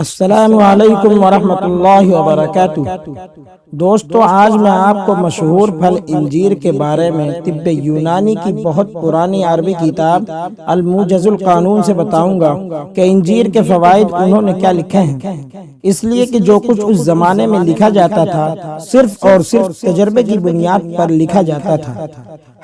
السلام علیکم ورحمۃ اللہ وبرکاتہ۔ دوستو، آج میں آپ کو مشہور پھل انجیر کے بارے میں طب یونانی کی بہت پرانی عربی کتاب الموجز القانون سے بتاؤں گا کہ انجیر کے فوائد انہوں نے کیا لکھے ہیں، اس لیے کہ جو کچھ اس زمانے میں لکھا جاتا تھا صرف اور صرف تجربے کی بنیاد پر لکھا جاتا تھا۔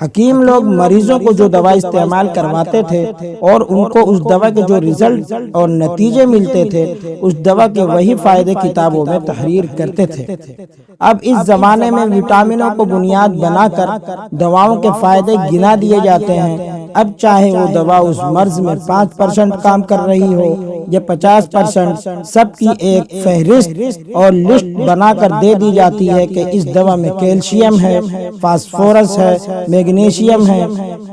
حکیم لوگ مریضوں کو جو دوا استعمال کرواتے تھے اور ان کو اس دوا کے جو رزلٹ اور نتیجے ملتے تھے اس دوا کے وہی فائدے کتابوں میں تحریر کرتے تھے۔ اب اس زمانے میں وٹامنوں کو بنیاد بنا کر دواؤں کے فائدے گنا دیے جاتے ہیں۔ اب چاہے وہ دوا اس مرض میں 5% کام کر رہی ہو یا 50%، سب کی ایک فہرست اور لسٹ بنا کر دے دی جاتی ہے کہ اس دوا میں کیلشیم ہے، فاسفورس ہے، میگنیشیم ہے۔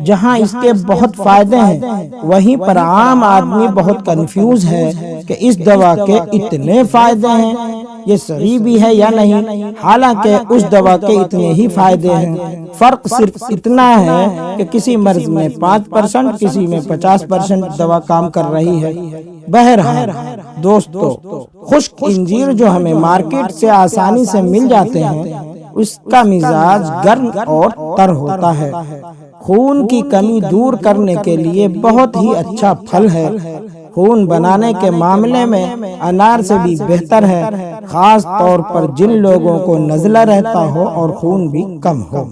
جہاں اس کے بہت فائدے ہیں وہیں پر عام آدمی بہت کنفیوز ہے کہ اس دوا کے اتنے فائدے ہیں، یہ صحیح بھی ہے یا نہیں، حالانکہ اس دوا کے اتنے ہی فائدے ہیں۔ فرق صرف اتنا ہے کہ کسی مرض میں 5%، کسی میں 50% دوا کام کر رہی ہے۔ بہرحال دوستو، خشک انجیر جو ہمیں مارکیٹ سے آسانی سے مل جاتے ہیں اس کا مزاج گرم اور تر ہوتا ہے، خون کی کمی دور کرنے کے لیے بہت ہی اچھا پھل ہے۔ خون بنانے کے معاملے میں انار سے بھی بہتر ہے، خاص طور پر جن لوگوں کو نزلہ رہتا ہو اور خون بھی کم ہو۔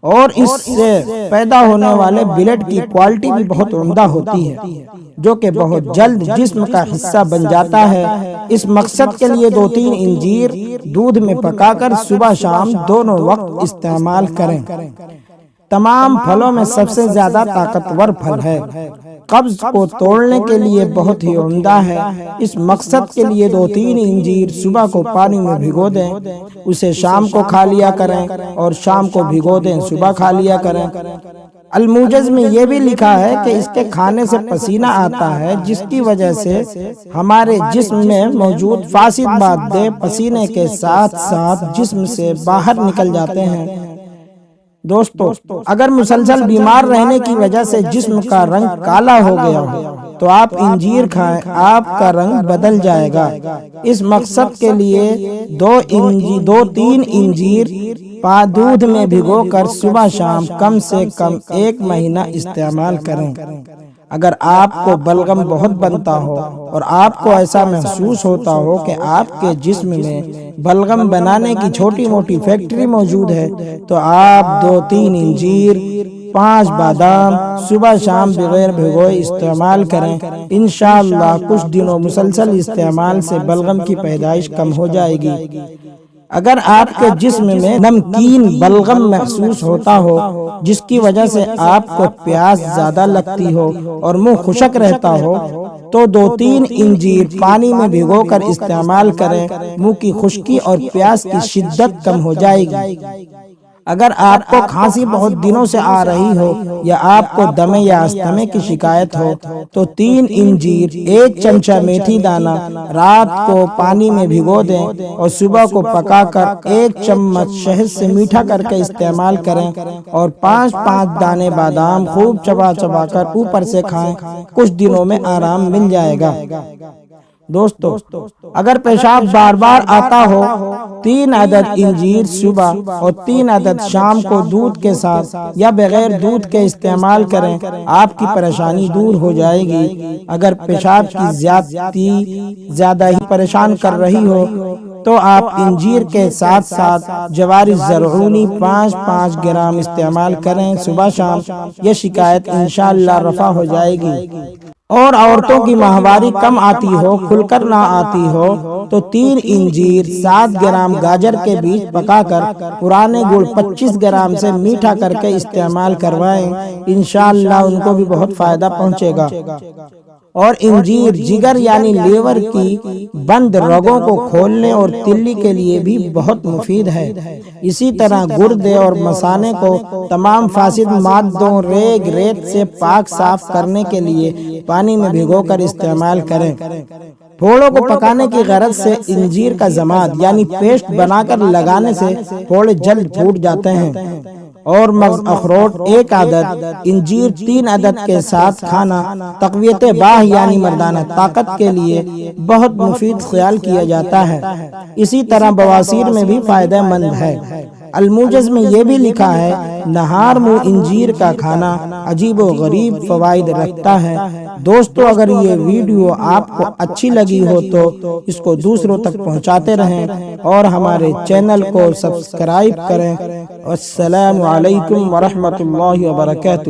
اور اس سے پیدا ہونے والے بلڈ کی کوالٹی بھی بہت عمدہ ہوتی ہے، جو کہ بہت جلد جسم کا حصہ بن جاتا ہے۔ اس مقصد کے لیے 2-3 انجیر دودھ میں پکا کر صبح شام دونوں وقت استعمال کریں۔ تمام پھلوں میں سب سے زیادہ طاقتور پھل ہے، قبض کو توڑنے کے لیے بہت ہی عمدہ ہے۔ اس مقصد کے لیے 2-3 انجیر صبح کو پانی میں بھگو دیں، اسے شام کو کھا لیا کریں، اور شام کو بھگو دیں، صبح کھا لیا کریں۔ الموجز میں یہ بھی لکھا ہے کہ اس کے کھانے سے پسینہ آتا ہے، جس کی وجہ سے ہمارے جسم میں موجود فاسد مادے پسینے کے ساتھ ساتھ جسم سے باہر نکل جاتے ہیں۔ دوستو، اگر مسلسل بیمار رہنے کی وجہ سے جسم کا رنگ کالا ہو گیا ہو تو آپ انجیر کھائیں، آپ کا رنگ بدل جائے گا۔ اس مقصد کے لیے 2-3 انجیر دودھ میں بھگو کر صبح شام کم سے کم 1 مہینہ استعمال کریں۔ اگر آپ کو بلغم بہت بنتا ہو اور آپ کو ایسا محسوس ہوتا ہو کہ آپ کے جسم میں بلغم بنانے کی چھوٹی موٹی فیکٹری موجود ہے تو آپ 2-3 انجیر 5 بادام صبح شام بغیر بھگوئے استعمال کریں۔ انشاءاللہ کچھ دنوں مسلسل استعمال سے بلغم کی پیدائش کم ہو جائے گی۔ اگر آپ کے جسم میں نمکین بلغم محسوس ہوتا ہو جس کی وجہ سے آپ کو پیاس زیادہ لگتی ہو اور منہ خشک رہتا ہو تو 2-3 انجیر پانی میں بھگو کر استعمال کریں، منہ کی خشکی اور پیاس کی شدت کم ہو جائے گی۔ اگر آپ کو کھانسی بہت دنوں سے آ رہی ہو یا آپ کو دمے یا استھمے کی شکایت ہو تو 3 انجیر 1 چمچہ میتھی دانہ رات کو پانی میں بھگو دیں اور صبح کو پکا کر 1 چمچ شہد سے میٹھا کر کے استعمال کریں، اور 5 دانے بادام خوب چبا چبا کر اوپر سے کھائیں۔ کچھ دنوں میں آرام مل جائے گا۔ دوستو، اگر پیشاب بار بار آتا ہو 3 عدد انجیر صبح اور 3 عدد شام کو دودھ کے ساتھ یا بغیر دودھ کے استعمال کریں، آپ کی پریشانی دور ہو جائے گی۔ اگر پیشاب کی زیادہ ہی پریشان کر رہی ہو تو آپ انجیر کے ساتھ ساتھ جوار زرعونی 5 گرام استعمال کریں صبح شام، یہ شکایت انشاءاللہ رفع ہو جائے گی۔ اور عورتوں کی ماہواری کم آتی ہو، کھل کر نہ آتی ہو تو 3 انجیر 7 گرام گاجر کے بیج پکا کر پرانے گڑ 25 گرام سے میٹھا کر کے استعمال کروائیں، انشاءاللہ ان کو بھی بہت فائدہ پہنچے گا۔ اور انجیر جگر یعنی لیور کی بند رگوں کو کھولنے اور تلی کے لیے بھی بہت مفید ہے۔ اسی طرح گردے اور مثانے کو تمام فاسد مادوں ریگ ریت سے پاک صاف کرنے کے لیے پانی میں بھگو کر استعمال کریں۔ پھوڑوں کو پکانے کی غرض سے انجیر کا ضماد یعنی پیسٹ بنا کر لگانے سے پھوڑے جلد پھوٹ جاتے ہیں، اور مغز اخروٹ 1 عدد، انجیر 3 عدد کے ساتھ کھانا تقویت باہ یعنی مردانہ طاقت کے لیے بہت مفید خیال کیا جاتا ہے۔ اسی طرح بواسیر میں بھی فائدہ مند ہے۔ الموجز میں یہ بھی لکھا ہے نہار منہ انجیر کا کھانا عجیب و غریب فوائد رکھتا ہے۔ دوستو اگر یہ ویڈیو آپ کو اچھی لگی ہو تو اس کو دوسروں تک پہنچاتے رہیں اور ہمارے چینل کو سبسکرائب کریں۔ السلام علیکم ورحمۃ اللہ وبرکاتہ۔